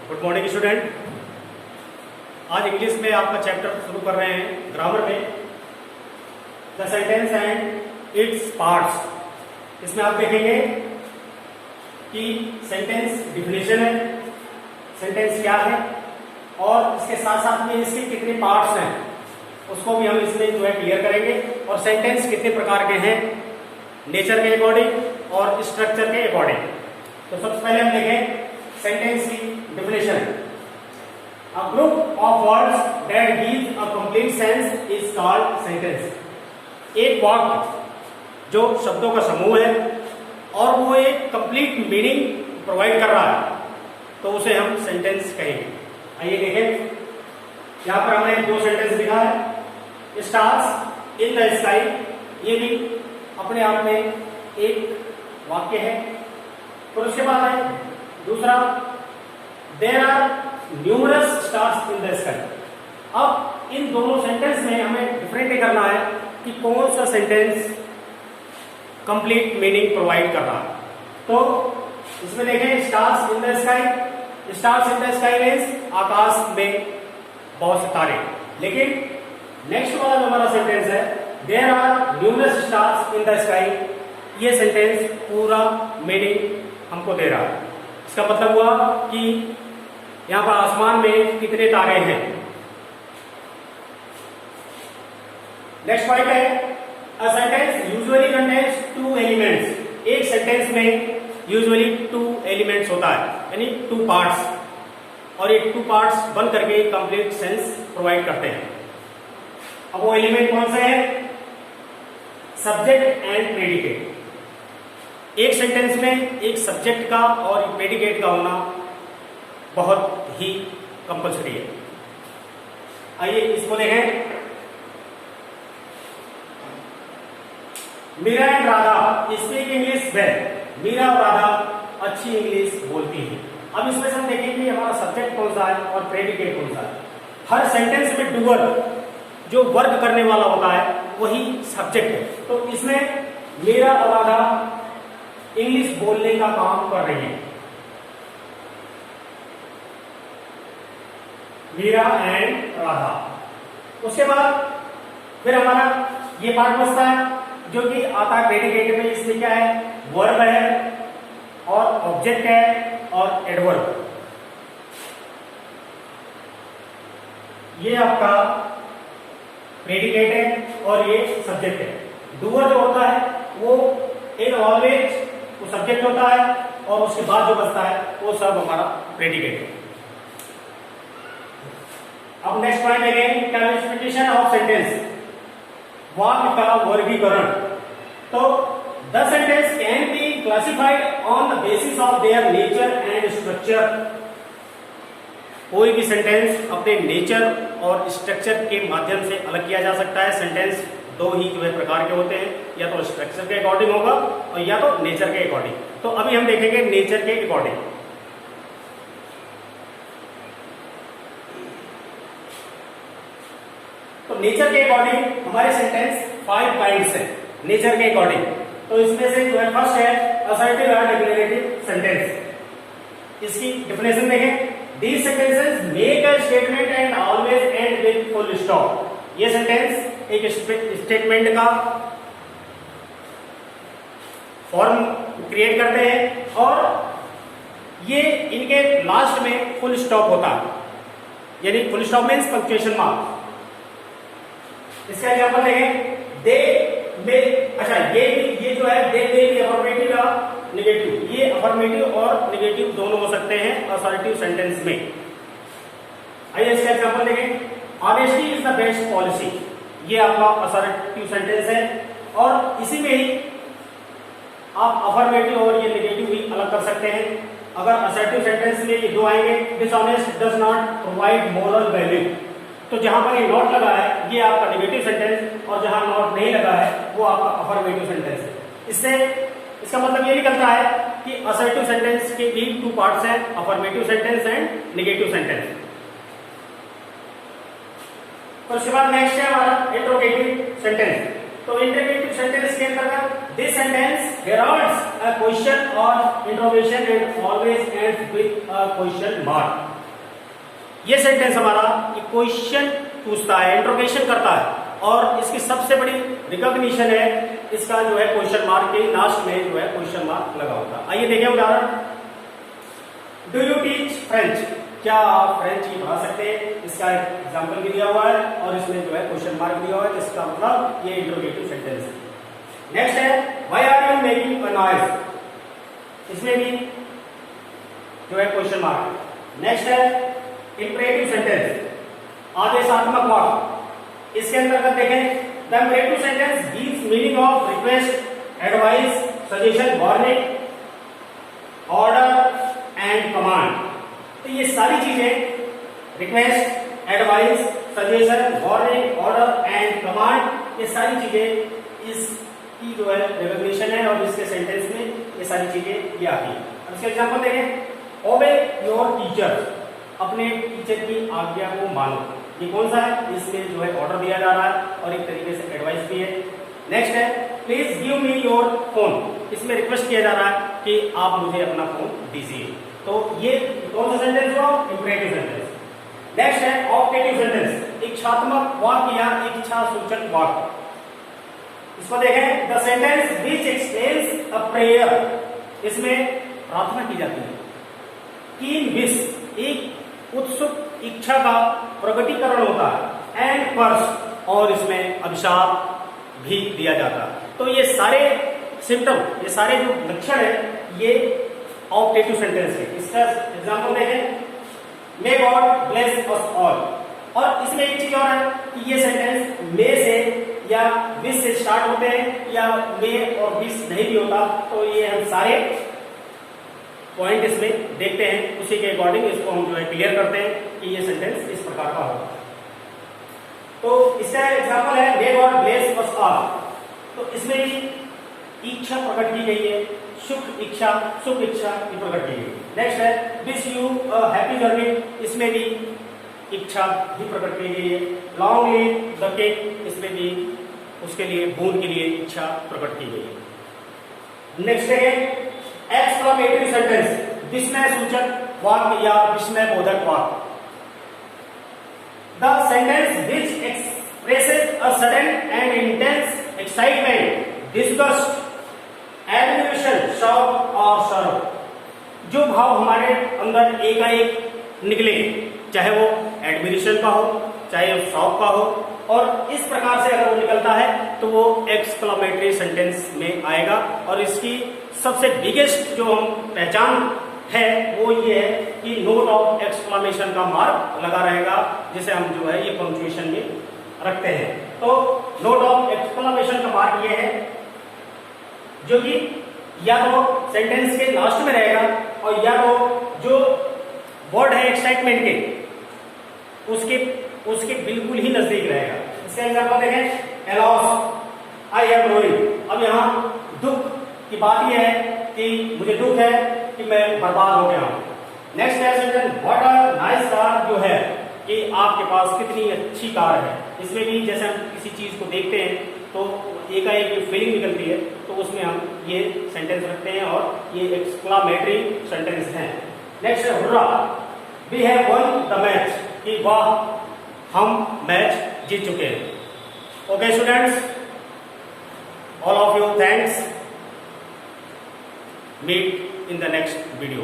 Good morning student. आज English में आपका चैप्टर शुरू कर रहे हैं ग्रामर में, the sentence and its parts. इसमें आप देखेंगे कि सेंटेंस डिफिनेशन है, सेंटेंस क्या है और इसके साथ साथ में इसके कितने पार्ट्स हैं उसको भी हम इसमें जो है क्लियर करेंगे, और सेंटेंस कितने प्रकार के हैं नेचर के अकॉर्डिंग और स्ट्रक्चर के अकॉर्डिंग। तो सबसे पहले हम देखें सेंटेंस की definition. A group of words that gives a complete sense is called sentence. एक वाक्य जो शब्दों का समूह है और वो एक कंप्लीट मीनिंग प्रोवाइड कर रहा है तो उसे हम सेंटेंस कहेंगे। आइए देखें, यहां पर हमने दो सेंटेंस लिखा है। स्टार्स इन द स्काई, ये भी अपने आप में एक वाक्य है। और उसके बाद है दूसरा, there are numerous stars in the sky. अब इन दोनों सेंटेंस में हमें डिफरेंट करना है कि कौन सा सेंटेंस कंप्लीट मीनिंग प्रोवाइड कर रहा है। तो इसमें देखें stars in the sky. Stars in the sky means आकाश में बहुत से तारे, लेकिन नेक्स्ट वाला जो हमारा सेंटेंस है there are numerous stars in the sky, ये सेंटेंस पूरा मीनिंग हमको दे रहा है। इसका मतलब हुआ कि यहां पर आसमान में कितने तारे हैं। नेक्स्ट पॉइंट है, a sentence usually contains two elements. एक सेंटेंस में यूजुअली टू एलिमेंट्स होता है, यानी टू पार्ट्स, और ये टू पार्ट्स बन करके कंप्लीट सेंस प्रोवाइड करते हैं। अब वो एलिमेंट कौन से हैं? Subject and predicate. एक सेंटेंस में एक सब्जेक्ट का और एक प्रेडिकेट का होना बहुत ही कंपल्सरी है। आइए इसको देखें। Meera and Radha speak English well. Meera और राधा अच्छी इंग्लिश बोलती हैं। अब इसमें हम देखेंगे कि हमारा सब्जेक्ट कौन सा है और प्रेडिकेट कौन सा है। हर सेंटेंस में डूअर जो वर्क करने वाला होता है वही सब्जेक्ट है। तो इसमें मीरा और राधा इंग्लिश बोलने का काम कर रही है। मीरा एंड राधा। उसके बाद फिर हमारा ये पार्ट बचता है जो कि आता है प्रेडिकेट में। इसमें क्या है? वर्ब है और ऑब्जेक्ट है और एडवर्ब। ये आपका प्रेडिकेट है और ये सब्जेक्ट है। डूअर जो होता है वो इन ऑलवेज वो सब्जेक्ट होता है और उसके बाद जो बचता है वो सब हमारा प्रेडिकेट है। अब नेक्स्ट पॉइंट देखें, क्लासिफिकेशन ऑफ सेंटेंस, वाक्य का वर्गीकरण। तो the sentence can be classified on the basis of their nature and structure. कोई भी सेंटेंस अपने नेचर और स्ट्रक्चर के माध्यम से अलग किया जा सकता है। सेंटेंस दो ही जो है प्रकार के होते हैं, या तो स्ट्रक्चर के अकॉर्डिंग होगा और या तो नेचर के अकॉर्डिंग। तो अभी हम देखेंगे नेचर के अकॉर्डिंग। तो नेचर के अकॉर्डिंग हमारे सेंटेंस 5 काइंड्स हैं नेचर के अकॉर्डिंग। तो इसमें से जो है फर्स्ट है असर्टिव और डिक्लेरेटिव सेंटेंस। इसकी डेफिनेशन देखें, these sentences make a statement and always and with full stop. ये सेंटेंस एक स्टेटमेंट का फॉर्म क्रिएट करते हैं और ये इनके लास्ट में फुल स्टॉप होता है, यानी full stop means punctuation mark. इसका एग्जांपल देखें, दे में, अच्छा ये जो है दे भी अफर्मेटिव या नेगेटिव, ये अफर्मेटिव और नेगेटिव दोनों हो सकते हैं असर्टिव सेंटेंस में। आइए इसका एग्जांपल देखें, honesty is the best policy. ये आपका असर्टिव सेंटेंस है और इसी में ही आप अफर्मेटिव और ये नेगेटिव भी अलग कर सकते हैं। अगर असर्टिव सेंटेंस में ये दो आएंगे, dishonest does not provide moral value, तो जहां पर ये नॉट लगा है ये आपका नेगेटिव सेंटेंस और जहां नॉट नहीं लगा है वो आपका अफर्मेटिव सेंटेंस है। इससे इसका मतलब ये निकलता है कि असर्टिव सेंटेंस के भी टू पार्ट्स हैं, affirmative sentence and negative sentence. तो उसके बाद नेक्स्ट है हमारा इंट्रोगेटिव सेंटेंस। तो इंट्रोगेटिव सेंटेंस के अंतर्गत दिस सेंटेंस हेराल्ड्स अ क्वेश्चन और interrogation and always ends with a question mark. ये सेंटेंस हमारा क्वेश्चन पूछता है, इंट्रोगेशन करता है, और इसकी सबसे बड़ी रिकॉग्निशन है इसका जो है क्वेश्चन मार्क के लास्ट में जो है क्वेश्चन मार्क लगा होता है। आइए देखें उदाहरण। Do you teach French? क्या आप फ्रेंच ही पढ़ा सकते हैं? इसका एग्जाम्पल भी दिया हुआ है और इसमें जो है क्वेश्चन मार्क दिया हुआ है, इसका मतलब ये इंट्रोगेटिव सेंटेंस है। नेक्स्ट है why are you making a noise? इसमें भी जो है क्वेश्चन मार्क। नेक्स्ट है इंपरेटिव सेंटेंस, आदेशात्मक वाक्य। इसके अंतर्गत देखें the imperative sentence gives meaning of request, advice, suggestion, warning, order and command. तो ये सारी चीजें request, advice, suggestion, warning, order and command, ये सारी चीजें इसकी जो है रिकॉग्निशन है और इसके सेंटेंस में ये सारी चीजें ये आती है। अब इसके एग्जांपल देखें। ओबे योर टीचर, अपने टीचर की आज्ञा को मानो। ये कौन सा है? इसमें जो है ऑर्डर दिया जा रहा है और एक तरीके से एडवाइस भी है। नेक्स्ट है please give me your phone, इसमें रिक्वेस्ट किया जा रहा है कि आप मुझे अपना फोन दीजिए। तो ये कौन सा सेंटेंस हुआ? Imperative sentence. नेक्स्ट है ऑप्टेटिव सेंटेंस, इच्छात्मक वाक्य या इच्छा सूचक वाक्य। इसको देखें the sentence which explains a prayer, इसमें प्रार्थना की जाती है। कीन विश, एक उत्सुक इच्छा का प्रकटीकरण होता है। एंड कर्स, और इसमें अभिशाप भी दिया जाता है। तो ये सारे सिम्टम, ये सारे जो लक्षण है ये ऑप्टेटिव सेंटेंस है। इसका एग्जांपल देखें may God bless us all. और इसमें एक चीज और है कि ये सेंटेंस मे से या विश से स्टार्ट होते हैं या मे और विश नहीं भी होता। तो ये हम सारे पॉइंट इसमें देखते हैं, उसी के अकॉर्डिंग इसको हम जो है क्लियर करते हैं कि ये सेंटेंस इस प्रकार का होगा। तो इसका एग्जांपल है may God bless us all. तो इसमें भी इच्छा प्रकट की गई है, शुभ इच्छा की प्रकट की गई। नेक्स्ट है wish you a happy journey, इसमें भी इच्छा भी प्रकट की गई है। लॉन्ग लिव द किंग, इसमें भी उसके लिए बूंद के लिए इच्छा प्रकट की गई है। नेक्स्ट है एक्सक्लेमेटरी सेंटेंस, विस्मय सूचक वाक्य या विस्मय बोधक वाक्य। The sentence which expresses a sudden and intense excitement, disgust, admiration, shock और शर्म। जो भाव हमारे अंदर एकाएक निकले, चाहे वो एडमिरेशन का हो, चाहे वो शॉक का हो, और इस प्रकार से अगर वो निकलता है तो वो एक्सक्लेमेटरी सेंटेंस में आएगा। और इसकी सबसे बिगेस्ट जो हम पहचान है वो ये है कि नोट ऑफ एक्सक्लेमेशन का मार्क लगा रहेगा, जिसे हम जो है ये पंक्चुएशन में रखते हैं। तो नोट ऑफ एक्सक्लेमेशन का मार्क ये है जो कि या तो सेंटेंस के लास्ट में रहेगा और या तो जो वर्ड है एक्साइटमेंट के उसके बिल्कुल ही नजदीक रहेगा। इसका एग्जांपल देखें अलॉस, आई एम ग्रोइंग। अब यहाँ दुख की बात यह है कि मुझे दुख है कि मैं बर्बाद हो गया हूं। नेक्स्ट है sentence what a nice car, जो है कि आपके पास कितनी अच्छी कार है। इसमें भी जैसे हम किसी चीज को देखते हैं तो एकाएक जो फीलिंग निकलती है तो उसमें हम ये सेंटेंस रखते हैं और ये एक्सक्लेमेटरी सेंटेंस है। नेक्स्ट है hurrah, we have won the match, कि वाह हम मैच जीत चुके हैं। Okay students, all of you thanks, meet in the next video.